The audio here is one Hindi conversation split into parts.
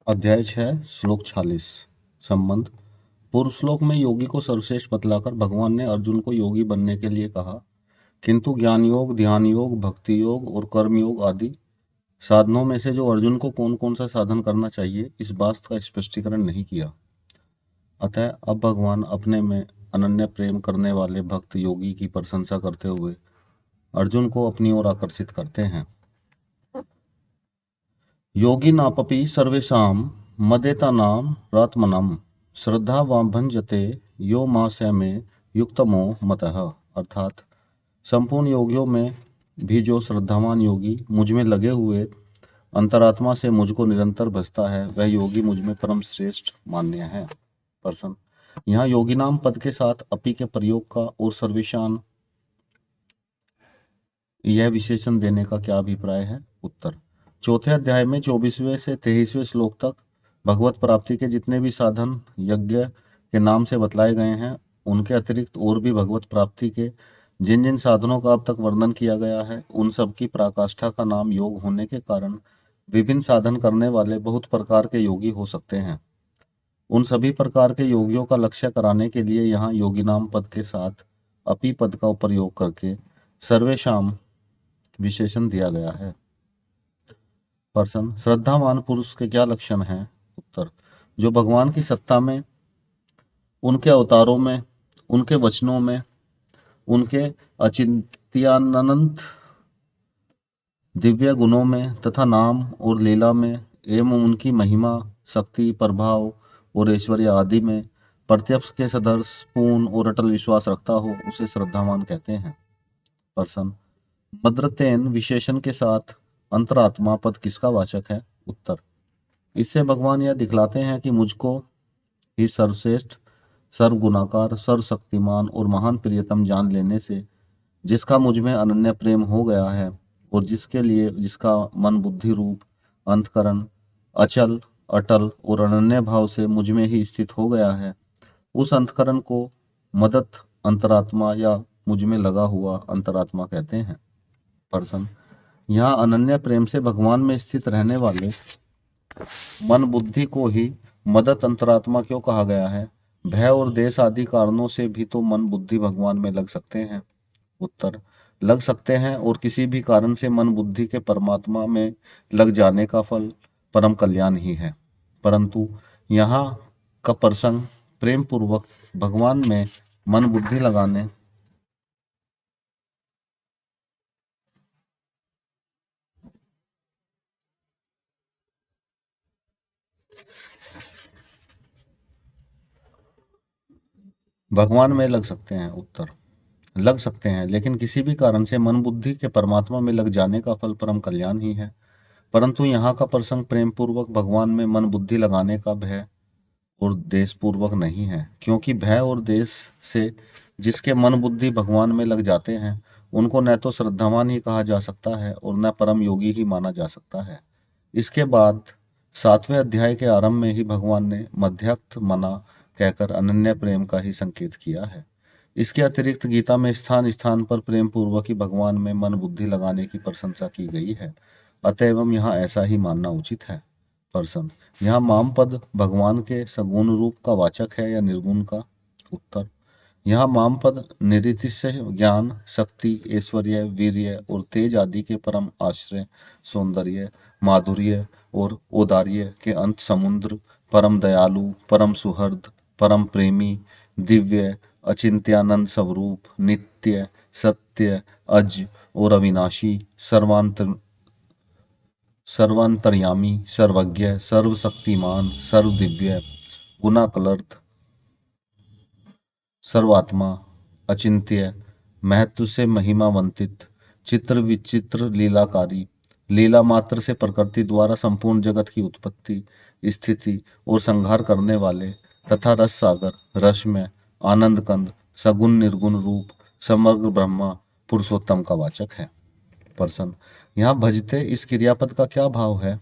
अध्याय 6 श्लोक 46। संबंध। पूर्व श्लोक में योगी को सर्वश्रेष्ठ बतलाकर भगवान ने अर्जुन को योगी बनने के लिए कहा, किंतु ज्ञान योग, ध्यान योग, भक्ति योग और कर्म योग आदि साधनों में से जो अर्जुन को कौन कौन सा साधन करना चाहिए, इस बात का स्पष्टीकरण नहीं किया। अतः अब भगवान अपने में अनन्य प्रेम करने वाले भक्त योगी की प्रशंसा करते हुए अर्जुन को अपनी ओर आकर्षित करते हैं। योगी नापपि सर्वेषां मदेतानां रात्मनम् श्रद्धावान् भंजते यो मास्य में युक्तमो मतः। अर्थात संपूर्ण योगियों में भी जो श्रद्धावान योगी मुझ में लगे हुए अंतरात्मा से मुझको निरंतर भजता है, वह योगी मुझ में परम श्रेष्ठ मान्य है। पर्सन। यहाँ योगी नाम पद के साथ अपि के प्रयोग का और सर्वेशान यह विशेषण देने का क्या अभिप्राय है? उत्तर। चौथे अध्याय में 24वें से 23वें श्लोक तक भगवत प्राप्ति के जितने भी साधन यज्ञ के नाम से बतलाए गए हैं, उनके अतिरिक्त और भी भगवत प्राप्ति के जिन जिन साधनों का अब तक वर्णन किया गया है, उन सब की पराकाष्ठा का नाम योग होने के कारण विभिन्न साधन करने वाले बहुत प्रकार के योगी हो सकते हैं। उन सभी प्रकार के योगियों का लक्ष्य कराने के लिए यहाँ योगी नाम पद के साथ अपि पद का प्रयोग करके सर्वेशाम विशेषण दिया गया है। पर्सन। श्रद्धावान पुरुष के क्या लक्षण हैं? उत्तर। जो भगवान की सत्ता में, उनके अवतारों में, उनके वचनों में, उनके अचिंत्यानंत दिव्य गुणों में तथा नाम और लीला में एवं उनकी महिमा, शक्ति, प्रभाव और ऐश्वर्य आदि में प्रत्यक्ष के सदर्श पूर्ण और अटल विश्वास रखता हो, उसे श्रद्धावान कहते हैं। पर्सन। मद्रतेन विशेषण के साथ अंतरात्मा पद किसका वाचक है? उत्तर। इससे भगवान यह दिखलाते हैं कि मुझको ही सर्वश्रेष्ठ, सर्वगुणाकार, सर्वशक्तिमान और महान प्रियतम जान लेने से जिसका मुझ में अनन्य प्रेम हो गया है और जिसके लिए जिसका मन बुद्धि रूप अंतकरण अचल, अटल और अनन्य भाव से मुझ में ही स्थित हो गया है, उस अंतकरण को मदत अंतरात्मा या मुझ में लगा हुआ अंतरात्मा कहते हैं। पर्सन। यहाँ अनन्य प्रेम से भगवान में स्थित रहने वाले मन बुद्धि को ही मदत अंतरात्मा क्यों कहा गया है? भय और देश आदि कारणों से भी तो मन बुद्धि भगवान में लग सकते हैं। उत्तर। लग सकते हैं, और किसी भी कारण से मन बुद्धि के परमात्मा में लग जाने का फल परम कल्याण ही है। परंतु यहाँ का प्रसंग प्रेम पूर्वक भगवान में मन बुद्धि लगाने भगवान में लग सकते हैं। उत्तर। लग सकते हैं, लेकिन किसी भी कारण से मन बुद्धि के परमात्मा में लग जाने का फल परम कल्याण ही है। परंतु यहाँ का प्रसंग प्रेम पूर्वक भगवान में मन बुद्धि लगाने का भय और देश पूर्वक नहीं है, क्योंकि भय और देश से जिसके मन बुद्धि भगवान में लग जाते हैं, उनको न तो श्रद्धावान ही कहा जा सकता है और न परम योगी ही माना जा सकता है। इसके बाद 7वें अध्याय के आरंभ में ही भगवान ने मध्यस्थ मना कहकर अनन्य प्रेम का ही संकेत किया है। इसके अतिरिक्त गीता में स्थान स्थान पर प्रेम पूर्वक ही भगवान में मन बुद्धि लगाने की प्रशंसा की गई है। अतएव यहाँ ऐसा ही मानना उचित है। पर्सन। यहाँ माम पद भगवान के सगुण रूप का वाचक है या निर्गुण का? उत्तर। यहाँ माम पद निरतिशय ज्ञान, शक्ति, ऐश्वर्य, वीर्य और तेज आदि के परम आश्रय, सौंदर्य, माधुर्य और औदार्य के अंत समुद्र, परम दयालु, परम सुहृद, परम प्रेमी, दिव्य, अचिंत्यानंद स्वरूप, नित्य, सत्य, अज और अविनाशी, सर्वांतर्यामी, सर्वज्ञ, सर्वशक्तिमान, सर्वदिव्य, गुणाकलर्थ, सर्वात्मा, अचिंत्य, महत्व से महिमावंतित, चित्र विचित्र लीलाकारी, लीला मात्र से प्रकृति द्वारा संपूर्ण जगत की उत्पत्ति, स्थिति और संहार करने वाले तथा रस सागर, रसमय, आनंद कंद, सगुण निर्गुण रूप, समग्र ब्रह्मा पुरुषोत्तम का वाचक है। पर्सन। यहाँ भजते इस क्रियापद का क्या भाव है?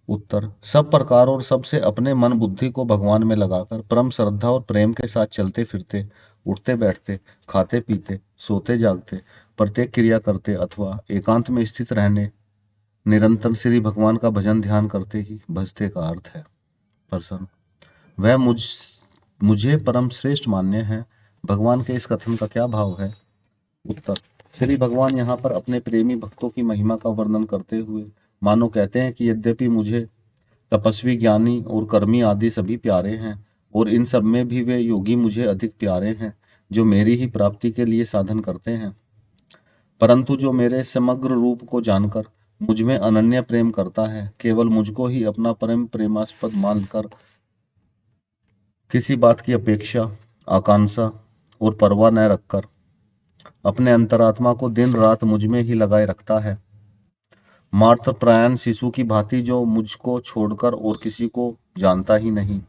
उत्तर, सब प्रकार और सबसे अपने मन बुद्धि को भगवान में लगाकर परम श्रद्धा और प्रेम के साथ चलते फिरते, उठते बैठते, खाते पीते, सोते जागते, प्रत्येक क्रिया करते अथवा एकांत में स्थित रहने निरंतर श्री भगवान का भजन ध्यान करते ही भजते का अर्थ है। प्रश्न, वह मुझे परम श्रेष्ठ मान्य है। भगवान के इस कथन का क्या भाव है? उत्तर, श्री भगवान यहाँ पर अपने प्रेमी भक्तों की महिमा का वर्णन करते हुए मानो कहते हैं कि यद्यपि मुझे तपस्वी, ज्ञानी और कर्मी आदि सभी प्यारे हैं और इन सब में भी वे योगी मुझे अधिक प्यारे हैं जो मेरी ही प्राप्ति के लिए साधन करते हैं, परंतु जो मेरे समग्र रूप को जानकर मुझ में अनन्य प्रेम करता है, केवल मुझको ही अपना परम प्रेमास्पद मानकर किसी बात की अपेक्षा, आकांक्षा और परवाह न रखकर अपने अंतरात्मा को दिन रात मुझ में ही लगाए रखता है, मात्र प्रायण शिशु की भांति जो मुझको छोड़कर और किसी को जानता ही नहीं,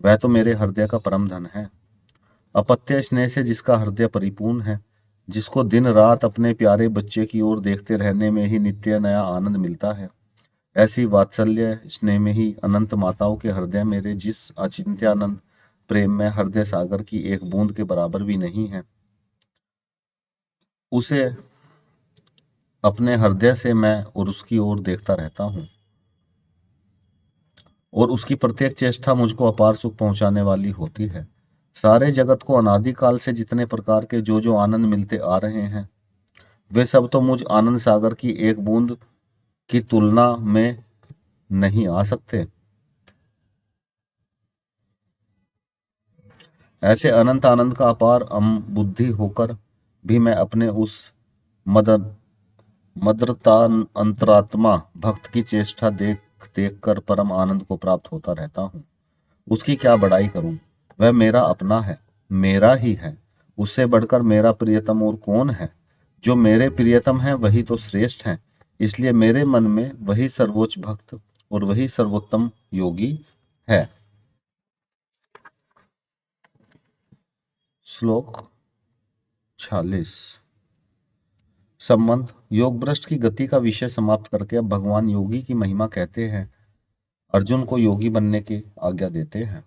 वह तो मेरे हृदय का परम धन है। अपत्य स्नेह से जिसका हृदय परिपूर्ण है, जिसको दिन रात अपने प्यारे बच्चे की ओर देखते रहने में ही नित्य नया आनंद मिलता है, ऐसी वात्सल्य स्नेह में ही अनंत माताओं के हृदय मेरे जिस अचिंत्यानंद प्रेम में हृदय सागर की एक बूंद के बराबर भी नहीं है, उसे अपने हृदय से मैं और उसकी ओर देखता रहता हूँ और उसकी प्रत्येक चेष्टा मुझको अपार सुख पहुंचाने वाली होती है। सारे जगत को अनादिकाल से जितने प्रकार के जो आनंद मिलते आ रहे हैं, वे सब तो मुझ आनंद सागर की एक बूंद की तुलना में नहीं आ सकते। ऐसे अनंत आनंद का अपार बुद्धि होकर भी मैं अपने उस मदन मद्रता अंतरात्मा भक्त की चेष्टा देख देख कर परम आनंद को प्राप्त होता रहता हूँ। उसकी क्या बड़ाई करूं, वह मेरा अपना है, मेरा ही है। उससे बढ़कर मेरा प्रियतम और कौन है? जो मेरे प्रियतम है वही तो श्रेष्ठ है, इसलिए मेरे मन में वही सर्वोच्च भक्त और वही सर्वोत्तम योगी है। श्लोक 46। संबंध, योग भ्रष्ट की गति का विषय समाप्त करके अब भगवान योगी की महिमा कहते हैं, अर्जुन को योगी बनने की आज्ञा देते हैं।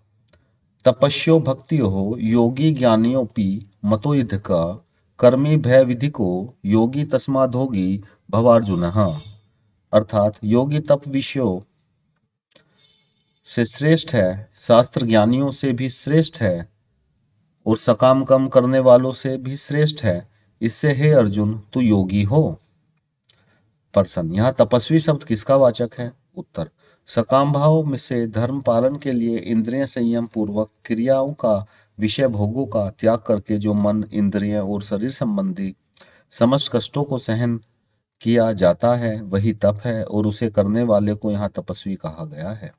तपस्यो भक्तियो योगी ज्ञानियोपि मतो युद्ध का कर्मी भय विधि को योगी तस्मादोगी भवार्जुनः। अर्थात योगी तप विषयों से श्रेष्ठ है, शास्त्र ज्ञानियों से भी श्रेष्ठ है और सकाम कम करने वालों से भी श्रेष्ठ है। इससे हे अर्जुन तू योगी हो। प्रश्न, यहाँ तपस्वी शब्द किसका वाचक है? उत्तर, सकाम भाव में से धर्म पालन के लिए इंद्रिय संयम पूर्वक क्रियाओं का, विषय भोगों का त्याग करके जो मन, इंद्रिय और शरीर संबंधी समस्त कष्टों को सहन किया जाता है वही तप है और उसे करने वाले को यहाँ तपस्वी कहा गया है।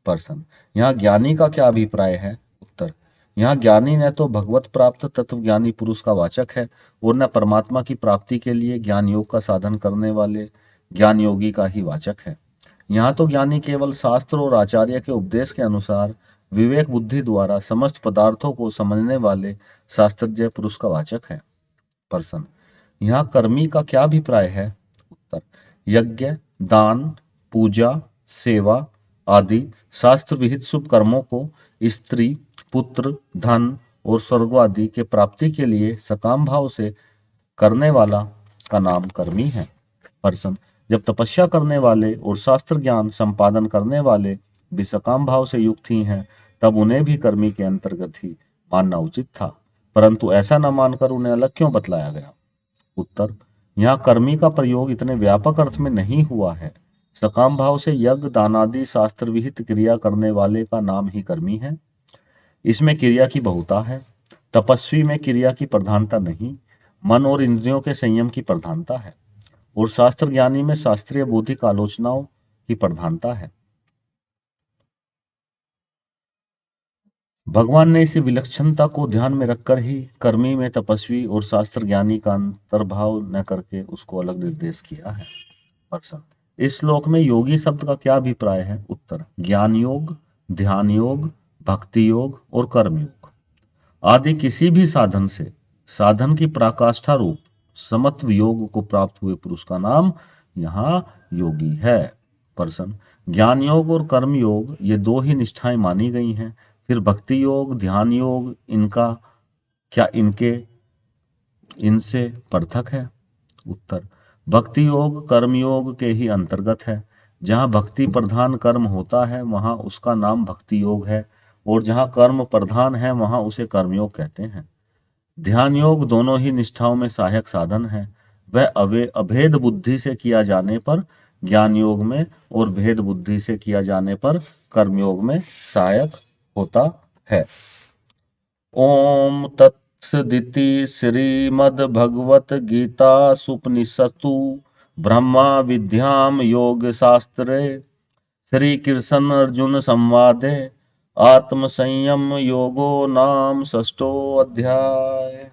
प्रश्न, यहाँ ज्ञानी का क्या अभिप्राय है? उत्तर, यहाँ ज्ञानी न तो भगवत प्राप्त तत्व ज्ञानी पुरुष का वाचक है और न परमात्मा की प्राप्ति के लिए ज्ञान योग का साधन करने वाले ज्ञान योगी का ही वाचक है। यहाँ तो ज्ञानी केवल शास्त्र और आचार्य के उपदेश के अनुसार विवेक बुद्धि द्वारा समस्त पदार्थों को समझने वाले शास्त्रज्ञ पुरुष का वाचक है। प्रश्न, यहाँ कर्मी का क्या अभिप्राय है? उत्तर, यज्ञ, दान, पूजा, सेवा आदि शास्त्र विहित शुभ कर्मों को स्त्री, पुत्र, धन और स्वर्ग आदि के प्राप्ति के लिए सकाम भाव से करने वाला का नाम कर्मी है। प्रश्न, जब तपस्या करने वाले और शास्त्र ज्ञान संपादन करने वाले भी सकाम भाव से युक्त ही हैं, तब उन्हें भी कर्मी के अंतर्गत ही मानना उचित था, परंतु ऐसा न मानकर उन्हें अलग क्यों बतलाया गया? उत्तर, यहाँ कर्मी का प्रयोग इतने व्यापक अर्थ में नहीं हुआ है। सकाम भाव से यज्ञ, दानादि शास्त्र विहित क्रिया करने वाले का नाम ही कर्मी है। इसमें क्रिया की बहुता है, तपस्वी में क्रिया की प्रधानता नहीं, मन और इंद्रियों के संयम की प्रधानता है और शास्त्र ज्ञानी में शास्त्रीय बौद्धिक आलोचनाओं की प्रधानता है। भगवान ने इसी विलक्षणता को ध्यान में रखकर ही कर्मी में तपस्वी और शास्त्र ज्ञानी का अंतर्भाव न करके उसको अलग निर्देश किया है। प्रश्न, इस श्लोक में योगी शब्द का क्या अभिप्राय है? उत्तर, ज्ञान योग, ध्यान योग, भक्ति योग और कर्म योग आदि किसी भी साधन से साधन की पराकाष्ठा रूप समत्व योग को प्राप्त हुए पुरुष का नाम यहाँ योगी है। प्रश्न, ज्ञान योग और कर्म योग ये दो ही निष्ठाएं मानी गई हैं, फिर भक्ति योग, ध्यान योग इनसे पृथक है? उत्तर, भक्ति योग कर्म योग के ही अंतर्गत है। जहाँ भक्ति प्रधान कर्म होता है वहाँ उसका नाम भक्ति योग है, और जहाँ कर्म प्रधान है वहाँ उसे कर्मयोग कहते हैं। ध्यान योग दोनों ही निष्ठाओं में सहायक साधन है। वह अभेद बुद्धि से किया जाने पर ज्ञान योग में, और भेद बुद्धि से किया जाने पर कर्मयोग में सहायक होता है। ओम तत्सदिति श्रीमद्भगवत गीता सुपनिषत्सु ब्रह्मा विद्याम योग शास्त्रे श्री कृष्ण अर्जुन संवादे आत्म संयम योगो नाम षष्ठो अध्याय।